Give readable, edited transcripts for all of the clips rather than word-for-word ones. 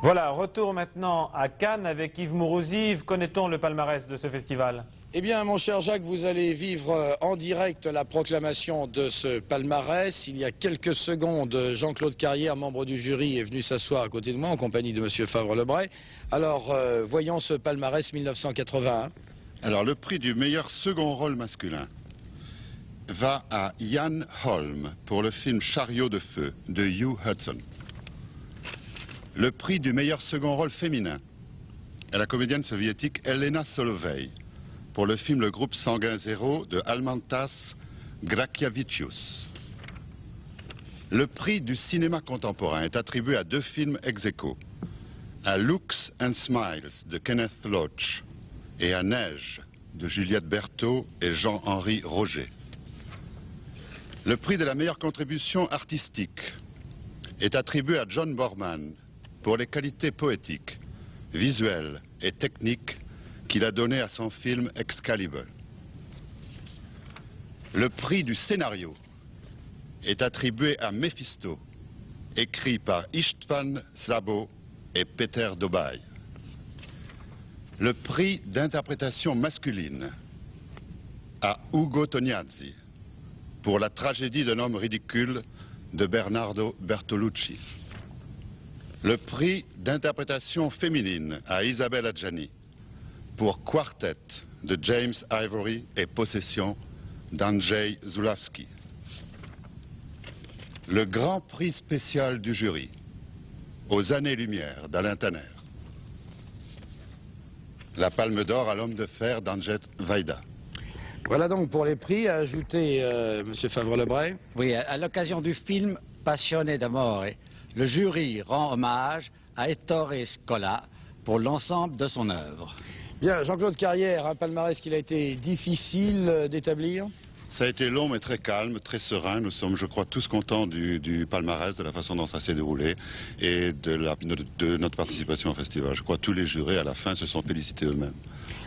Voilà, retour maintenant à Cannes avec Yves Mourouzi. Yves, connaît-on le palmarès de ce festival? Eh bien, mon cher Jacques, vous allez vivre en direct la proclamation de ce palmarès. Il y a quelques secondes, Jean-Claude Carrière, membre du jury, est venu s'asseoir à côté de moi en compagnie de M. Favre-Lebray. Alors, voyons ce palmarès 1981. Alors, le prix du meilleur second rôle masculin va à Ian Holm pour le film Chariot de feu de Hugh Hudson. Le prix du meilleur second rôle féminin à la comédienne soviétique Elena Solovey pour le film Le groupe sanguin zéro de Almantas Grakiavicius. Le prix du cinéma contemporain est attribué à deux films ex aequo, à Looks and Smiles de Kenneth Loach et à Neige de Juliette Berthaud et Jean-Henri Roger. Le prix de la meilleure contribution artistique est attribué à John Borman pour les qualités poétiques, visuelles et techniques qu'il a données à son film Excalibur. Le prix du scénario est attribué à Mephisto, écrit par Istvan Szabo et Peter Dobaj. Le prix d'interprétation masculine à Ugo Tognazzi pour La tragédie d'un homme ridicule de Bernardo Bertolucci. Le prix d'interprétation féminine à Isabelle Adjani pour Quartet de James Ivory et Possession d'Andrzej Zulawski. Le grand prix spécial du jury aux années-lumière d'Alain Tanner. La Palme d'Or à l'homme de fer d'Andrzej Wajda. Voilà donc pour les prix à ajouter, M. Favre-Lebray. Oui, à l'occasion du film Passionné d'amore, le jury rend hommage à Ettore Scola pour l'ensemble de son œuvre. Bien, Jean-Claude Carrière, un palmarès qu'il a été difficile d'établir. Ça a été long mais très calme, très serein. Nous sommes, je crois, tous contents du palmarès, de la façon dont ça s'est déroulé et de notre participation au festival. Je crois que tous les jurés, à la fin, se sont félicités eux-mêmes.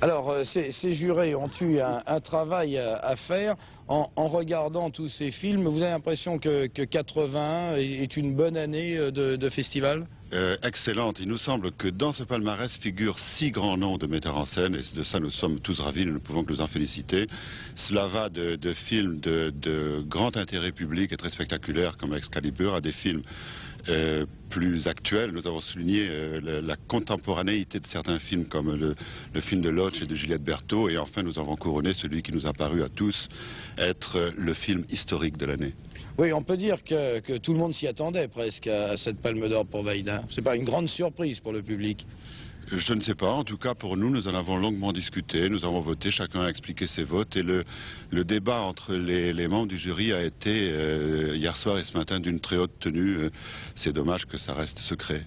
Alors, ces jurés ont eu un travail à faire. En regardant tous ces films, vous avez l'impression que 81 est une bonne année de festival? Excellente. Il nous semble que dans ce palmarès figurent 6 grands noms de metteurs en scène et de ça nous sommes tous ravis, nous ne pouvons que nous en féliciter. Cela va de films de grand intérêt public et très spectaculaires comme Excalibur à des films plus actuels. Nous avons souligné la contemporanéité de certains films comme le film de Loach et de Juliette Berthaud et enfin nous avons couronné celui qui nous a paru à tous être le film historique de l'année. Oui, on peut dire que tout le monde s'y attendait presque à cette Palme d'Or pour Wajda. C'est pas une grande surprise pour le public? Je ne sais pas. En tout cas, pour nous, nous en avons longuement discuté. Nous avons voté. Chacun a expliqué ses votes. Et le débat entre les membres du jury a été, hier soir et ce matin, d'une très haute tenue. C'est dommage que ça reste secret.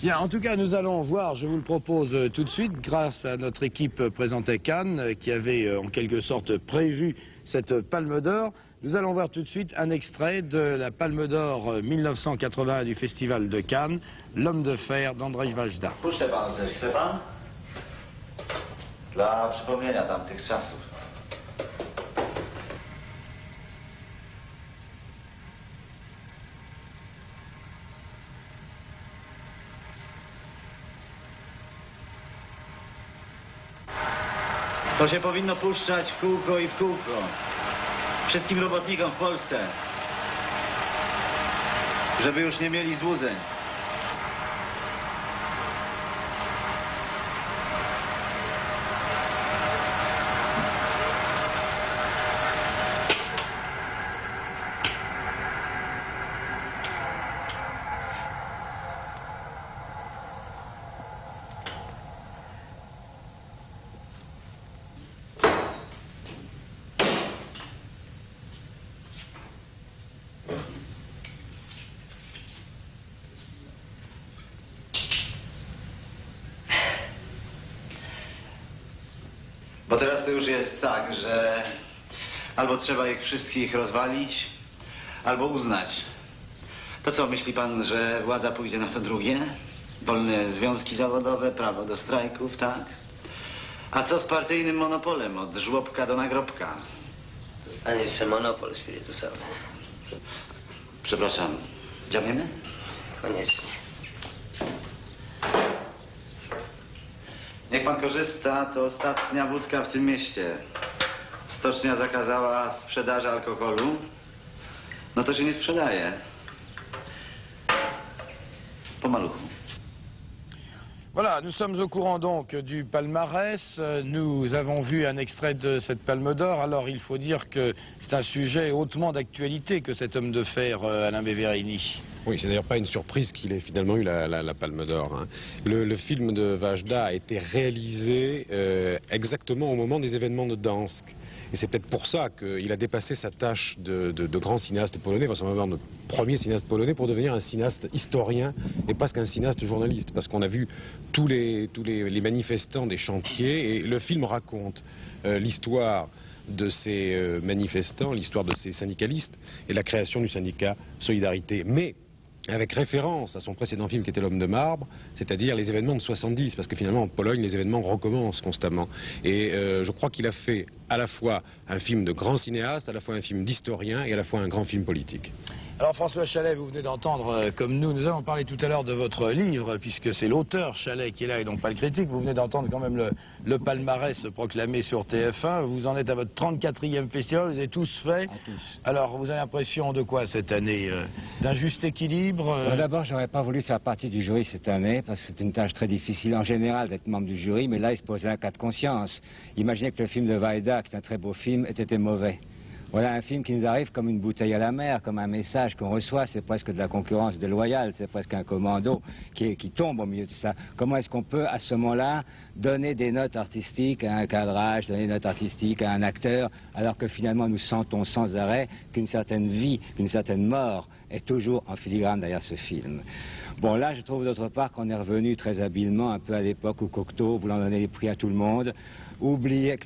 Bien, en tout cas, nous allons voir, je vous le propose tout de suite, grâce à notre équipe présente à Cannes, qui avait en quelque sorte prévu cette Palme d'Or. Nous allons voir tout de suite un extrait de la Palme d'Or 1981 du Festival de Cannes, L'homme de fer d'Andrzej Wajda. Puszczę pan coś, chce pan? Dla przypomnienia tamtych czasów. To się powinno puszczać w kółko i w kółko. Wszystkim robotnikom w Polsce. Żeby już nie mieli złudzeń. Bo teraz to już jest tak, że albo trzeba ich wszystkich rozwalić, albo uznać. To co, myśli pan, że władza pójdzie na to drugie? Wolne związki zawodowe, prawo do strajków, tak? A co z partyjnym monopolem od żłobka do nagrobka? Zostanie jeszcze monopol spirytusowy. Przepraszam, działniemy? Koniecznie. Jak pan korzysta, to ostatnia wódka w tym mieście. Stocznia zakazała sprzedaży alkoholu. No to się nie sprzedaje. Po maluchu. Voilà, nous sommes au courant donc du palmarès. Nous avons vu un extrait de cette Palme d'Or. Alors il faut dire que c'est un sujet hautement d'actualité que cet homme de fer, Alain Beverini. Oui, c'est d'ailleurs pas une surprise qu'il ait finalement eu la Palme d'Or, hein. Le film de Vajda a été réalisé exactement au moment des événements de Gdansk. Et c'est peut-être pour ça qu'il a dépassé sa tâche de grand cinéaste polonais, vraisemblablement de premier cinéaste polonais, pour devenir un cinéaste historien et pas qu'un cinéaste journaliste. Parce qu'on a vu tous les manifestants des chantiers et le film raconte l'histoire de ces manifestants, l'histoire de ces syndicalistes et la création du syndicat Solidarité. Mais avec référence à son précédent film qui était L'Homme de marbre, c'est-à-dire les événements de 70, parce que finalement en Pologne les événements recommencent constamment. Et je crois qu'il a fait à la fois un film de grand cinéaste, à la fois un film d'historien et à la fois un grand film politique. Alors François Chalet, vous venez d'entendre, comme nous allons parler tout à l'heure de votre livre, puisque c'est l'auteur Chalet qui est là et non pas le critique. Vous venez d'entendre quand même le palmarès proclamé sur TF1. Vous en êtes à votre 34e festival, vous avez tous fait. Tous. Alors vous avez l'impression de quoi cette année? D'un juste équilibre D'abord, j'aurais pas voulu faire partie du jury cette année, parce que c'est une tâche très difficile en général d'être membre du jury, mais là il se posait un cas de conscience. Imaginez que le film de Vajda, qui est un très beau film, ait été mauvais. Voilà un film qui nous arrive comme une bouteille à la mer, comme un message qu'on reçoit, c'est presque de la concurrence déloyale, c'est presque un commando qui tombe au milieu de ça. Comment est-ce qu'on peut, à ce moment-là, donner des notes artistiques à un cadrage, donner des notes artistiques à un acteur, alors que finalement nous sentons sans arrêt qu'une certaine vie, qu'une certaine mort est toujours en filigrane derrière ce film. Bon, là, je trouve d'autre part qu'on est revenu très habilement, un peu à l'époque où Cocteau, voulant donner les prix à tout le monde,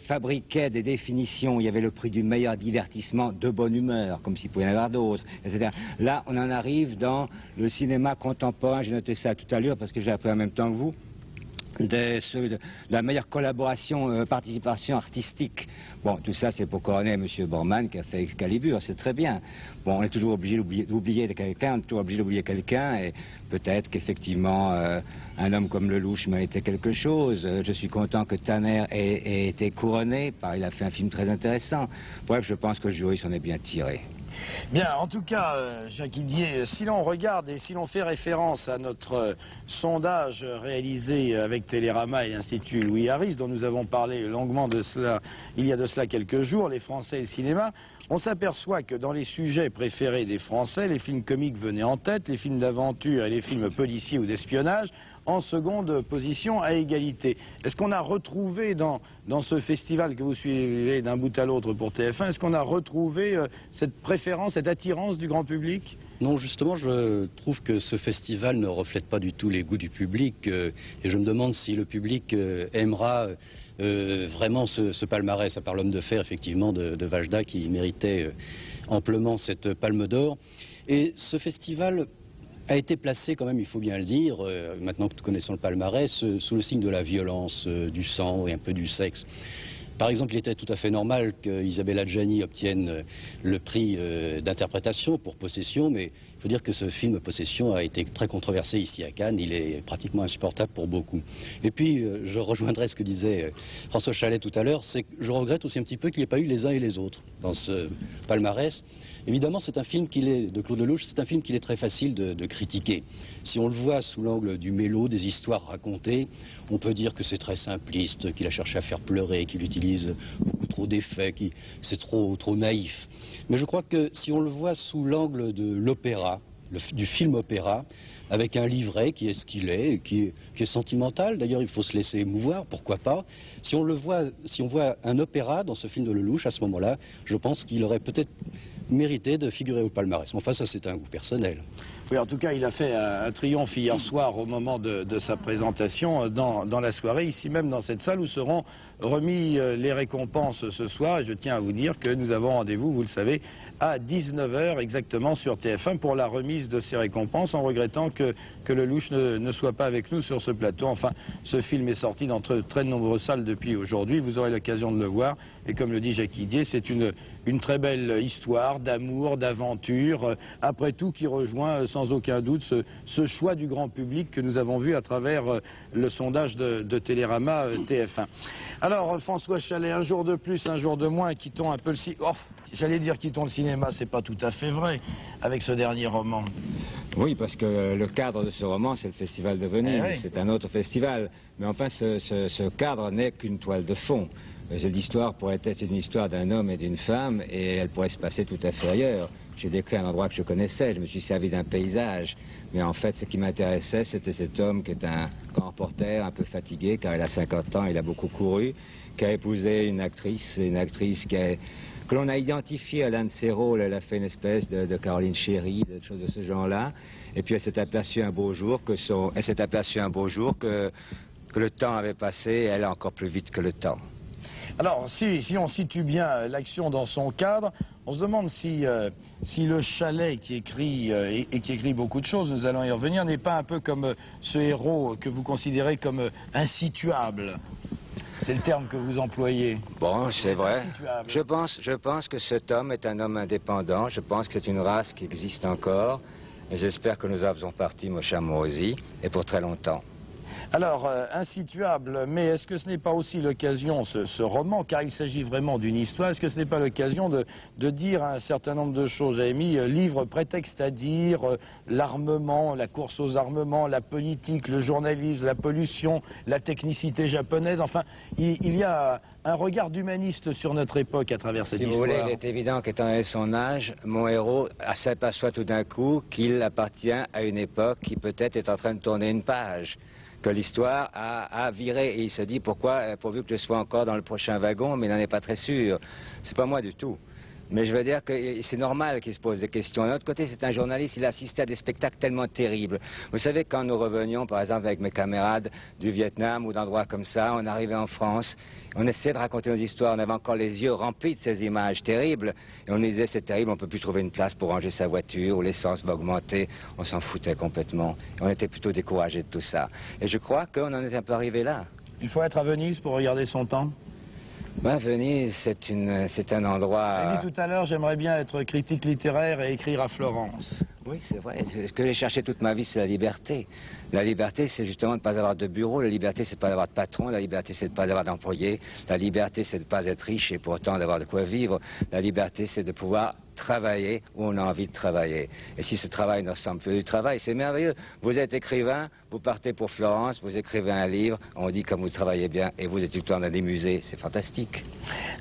fabriquait des définitions. Il y avait le prix du meilleur divertissement de bonne humeur, comme s'il pouvait y en avoir d'autres, etc. Là, on en arrive dans le cinéma contemporain. J'ai noté ça tout à l'heure parce que j'ai appris en même temps que vous. De la meilleure collaboration, participation artistique. Bon, tout ça, c'est pour couronner M. Bormann qui a fait Excalibur, c'est très bien. Bon, on est toujours obligé d'oublier quelqu'un, on est toujours obligé d'oublier quelqu'un, et peut-être qu'effectivement, un homme comme Lelouch méritait quelque chose. Je suis content que Tanner ait été couronné, il a fait un film très intéressant. Bref, je pense que le jury s'en est bien tiré. Bien, en tout cas, Jacques Didier, si l'on regarde et si l'on fait référence à notre sondage réalisé avec Télérama et l'Institut Louis Harris, dont nous avons parlé longuement de cela, il y a de cela quelques jours, les Français et le cinéma, on s'aperçoit que dans les sujets préférés des Français, les films comiques venaient en tête, les films d'aventure et les films policiers ou d'espionnage en seconde position à égalité. Est-ce qu'on a retrouvé dans ce festival que vous suivez d'un bout à l'autre pour TF1, est-ce qu'on a retrouvé cette préférence, cette attirance du grand public ? Non, justement, je trouve que ce festival ne reflète pas du tout les goûts du public et je me demande si le public aimera vraiment ce palmarès, à part L'Homme de fer, effectivement, de Vajda, qui méritait amplement cette Palme d'Or. Et ce festival a été placé, quand même, il faut bien le dire, maintenant que nous connaissons le palmarès, sous le signe de la violence, du sang et un peu du sexe. Par exemple, il était tout à fait normal qu'Isabelle Adjani obtienne le prix d'interprétation pour Possession, mais il faut dire que ce film Possession a été très controversé ici à Cannes, il est pratiquement insupportable pour beaucoup. Et puis, je rejoindrai ce que disait François Chalet tout à l'heure, c'est que je regrette aussi un petit peu qu'il n'y ait pas eu les uns et les autres dans ce palmarès. Évidemment, c'est un film de Claude Lelouch, c'est un film qu'il est très facile de critiquer. Si on le voit sous l'angle du mélo, des histoires racontées, on peut dire que c'est très simpliste, qu'il a cherché à faire pleurer, qu'il utilise beaucoup trop d'effets, que c'est trop naïf. Mais je crois que si on le voit sous l'angle de l'opéra, du film opéra, avec un livret qui est ce qu'il est, qui est sentimental, d'ailleurs il faut se laisser émouvoir, pourquoi pas. Si on voit un opéra dans ce film de Lelouch, à ce moment-là, je pense qu'il aurait peut-être mérité de figurer au palmarès. Mais enfin, ça c'est un goût personnel. Oui, en tout cas, il a fait un triomphe hier soir au moment de sa présentation dans la soirée, ici même dans cette salle où seront remis les récompenses ce soir. Et je tiens à vous dire que nous avons rendez-vous, vous le savez, à 19h exactement sur TF1 pour la remise de ces récompenses, en regrettant que Lelouch ne soit pas avec nous sur ce plateau. Enfin, ce film est sorti dans très nombreuses salles depuis aujourd'hui. Vous aurez l'occasion de le voir. Et comme le dit Jacques Didier, c'est une très belle histoire d'amour, d'aventure, après tout qui rejoint sans aucun doute ce choix du grand public que nous avons vu à travers le sondage de Télérama TF1. Alors François Chalais, un jour de plus, un jour de moins, quittons un peu le cinéma. Oh, j'allais dire quittons le cinéma, c'est pas tout à fait vrai avec ce dernier roman. Oui, parce que le cadre de ce roman, c'est le Festival de Venise, oui. c'est un autre festival. Mais enfin, ce cadre n'est qu'une toile de fond. L'histoire pourrait être une histoire d'un homme et d'une femme, et elle pourrait se passer tout à fait ailleurs. J'ai décrit un endroit que je connaissais, je me suis servi d'un paysage. Mais en fait, ce qui m'intéressait, c'était cet homme qui est un grand reporter, un peu fatigué, car il a 50 ans, il a beaucoup couru, qui a épousé une actrice que l'on a identifiée à l'un de ses rôles. Elle a fait une espèce de Caroline Chéry, des choses de ce genre-là. Et puis elle s'est aperçue un beau jour que le temps avait passé, et elle encore plus vite que le temps. Alors, si on situe bien l'action dans son cadre, on se demande si le Chalais qui écrit et qui écrit beaucoup de choses, nous allons y revenir, n'est pas un peu comme ce héros que vous considérez comme insituable. C'est le terme que vous employez. Bon, c'est vrai. Je pense que cet homme est un homme indépendant. Je pense que c'est une race qui existe encore. Et j'espère que nous en faisons partie, mon cher Morosi, et pour très longtemps. Alors, insituable, mais est-ce que ce n'est pas aussi l'occasion, ce roman, car il s'agit vraiment d'une histoire, est-ce que ce n'est pas l'occasion de dire un certain nombre de choses? J'avais mis livre prétexte à dire l'armement, la course aux armements, la politique, le journalisme, la pollution, la technicité japonaise, enfin, il y a un regard d'humaniste sur notre époque à travers cette histoire. Si vous voulez, il est évident qu'étant donné son âge, mon héros s'aperçoit tout d'un coup qu'il appartient à une époque qui peut-être est en train de tourner une page, que l'histoire a viré, et il se dit pourquoi, pourvu que je sois encore dans le prochain wagon, mais il n'en est pas très sûr. C'est pas moi du tout. Mais je veux dire que c'est normal qu'il se pose des questions. D'un autre côté, c'est un journaliste, il assistait à des spectacles tellement terribles. Vous savez, quand nous revenions, par exemple, avec mes camarades du Vietnam ou d'endroits comme ça, on arrivait en France, on essayait de raconter nos histoires, on avait encore les yeux remplis de ces images terribles, et on disait c'est terrible, on ne peut plus trouver une place pour ranger sa voiture, ou l'essence va augmenter, on s'en foutait complètement. Et on était plutôt découragés de tout ça. Et je crois qu'on en est un peu arrivé là. Il faut être à Venise pour regarder son temps? Ben, Venise, c'est un endroit... J'ai dit tout à l'heure, j'aimerais bien être critique littéraire et écrire à Florence. Oui, c'est vrai. Ce que j'ai cherché toute ma vie, c'est la liberté. La liberté, c'est justement de ne pas avoir de bureau. La liberté, c'est de ne pas avoir de patron. La liberté, c'est de ne pas avoir d'employé. La liberté, c'est de ne pas être riche et pourtant d'avoir de quoi vivre. La liberté, c'est de pouvoir travailler où on a envie de travailler. Et si ce travail ne ressemble plus du travail, c'est merveilleux. Vous êtes écrivain, vous partez pour Florence, vous écrivez un livre, on dit comme vous travaillez bien et vous êtes tout le temps dans des musées. C'est fantastique.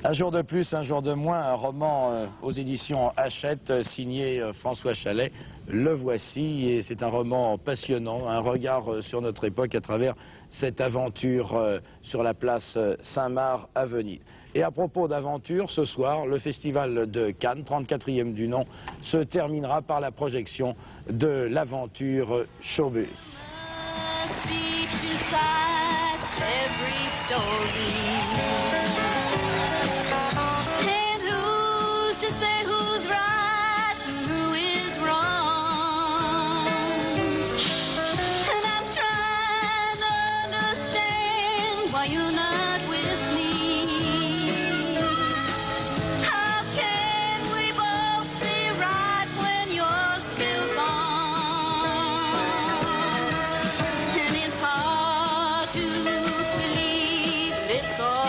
Un jour de plus, un jour de moins, un roman aux éditions Hachette, signé François Chalais. Le voici, et c'est un roman passionnant, un regard sur notre époque à travers cette aventure sur la place Saint-Marc à Venise. Et à propos d'aventure, ce soir, le festival de Cannes, 34e du nom, se terminera par la projection de l'aventure Showbiz. It's all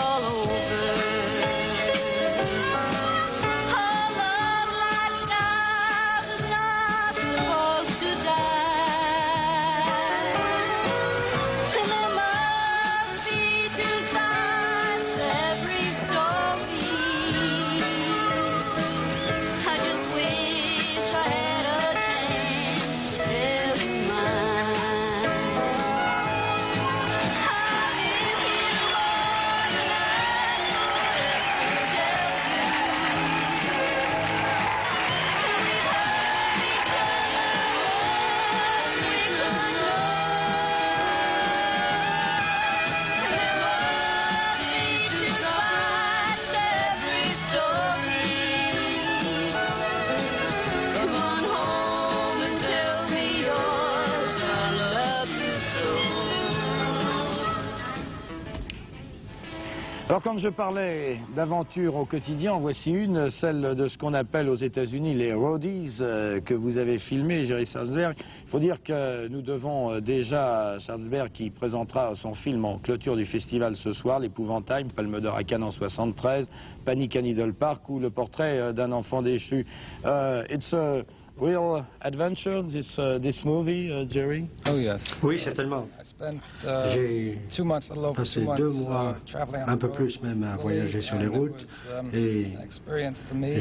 Alors quand je parlais d'aventure au quotidien, voici une, celle de ce qu'on appelle aux États-Unis les roadies, que vous avez filmé, Jerry Salzberg. Il faut dire que nous devons déjà à Salzberg, qui présentera son film en clôture du festival ce soir, L'Épouvantail, Palme d'Or à Cannes en 73, Panic à Needle Park ou Le Portrait d'un enfant déchu. It's a real adventure, this movie, Jerry? Oh yes. Oui, certainement. J'ai passé 2 mois, un peu plus même, à voyager sur les routes et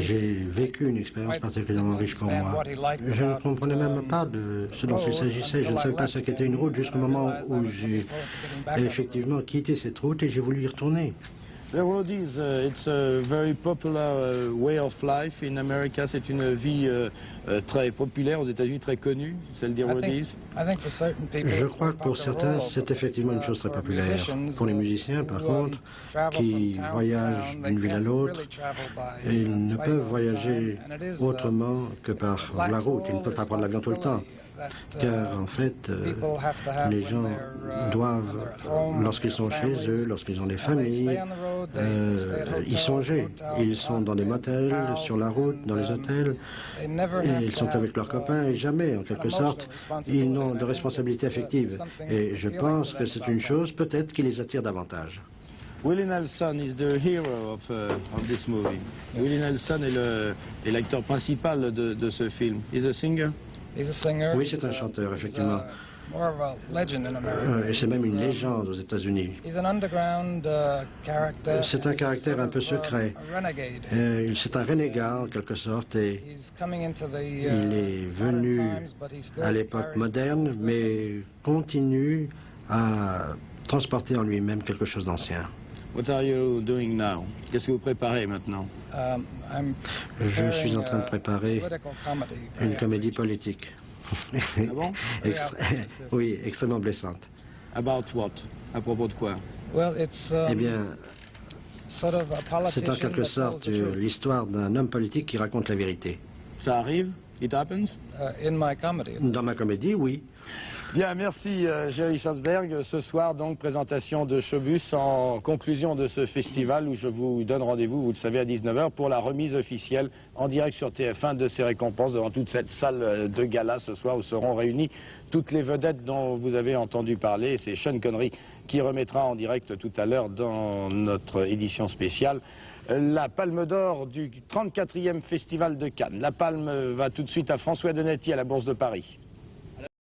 j'ai vécu une expérience particulièrement riche pour moi. Je ne comprenais même pas de ce dont il s'agissait. Je ne savais pas ce qu'était une route jusqu'au moment où j'ai effectivement quitté cette route et j'ai voulu y retourner. The roadies, it's a very popular way of life in America. C'est une vie très populaire aux États-Unis, très connue, celle des roadies. Je crois que pour certains, c'est effectivement une chose très populaire. Pour les musiciens, par contre, qui voyagent d'une ville à l'autre, ils ne peuvent voyager autrement que par la route. Ils ne peuvent pas prendre l'avion tout le temps. Car en fait, les gens doivent, lorsqu'ils sont chez eux, lorsqu'ils ont des familles, y songer. Ils sont dans des motels, sur la route, dans les hôtels, et ils sont avec leurs copains et jamais, en quelque sorte, ils n'ont de responsabilité affective. Et je pense que c'est une chose peut-être qui les attire davantage. Willie Nelson is the hero of this movie. Willie Nelson est l'acteur principal de ce film. He's a singer? Oui, c'est un chanteur, effectivement. Et c'est même une légende aux États-Unis. C'est un caractère un peu secret. C'est un renégat, en quelque sorte, et il est venu à l'époque moderne, mais continue à transporter en lui-même quelque chose d'ancien. What are you doing now? Qu'est-ce que vous préparez maintenant? Je suis en train de préparer une comédie politique. Ah bon? Oui, extrêmement blessante. About what? À propos de quoi? Eh bien, c'est en quelque sorte l'histoire d'un homme politique qui raconte la vérité. Ça arrive? It happens? Dans ma comédie, oui. Bien, merci Jerry Salzberg. Ce soir, donc, présentation de Showbus en conclusion de ce festival où je vous donne rendez-vous, vous le savez, à 19h pour la remise officielle en direct sur TF1 de ces récompenses devant toute cette salle de gala ce soir où seront réunies toutes les vedettes dont vous avez entendu parler. C'est Sean Connery qui remettra en direct tout à l'heure dans notre édition spéciale la Palme d'Or du 34e Festival de Cannes. La Palme va tout de suite à François Denetti à la Bourse de Paris.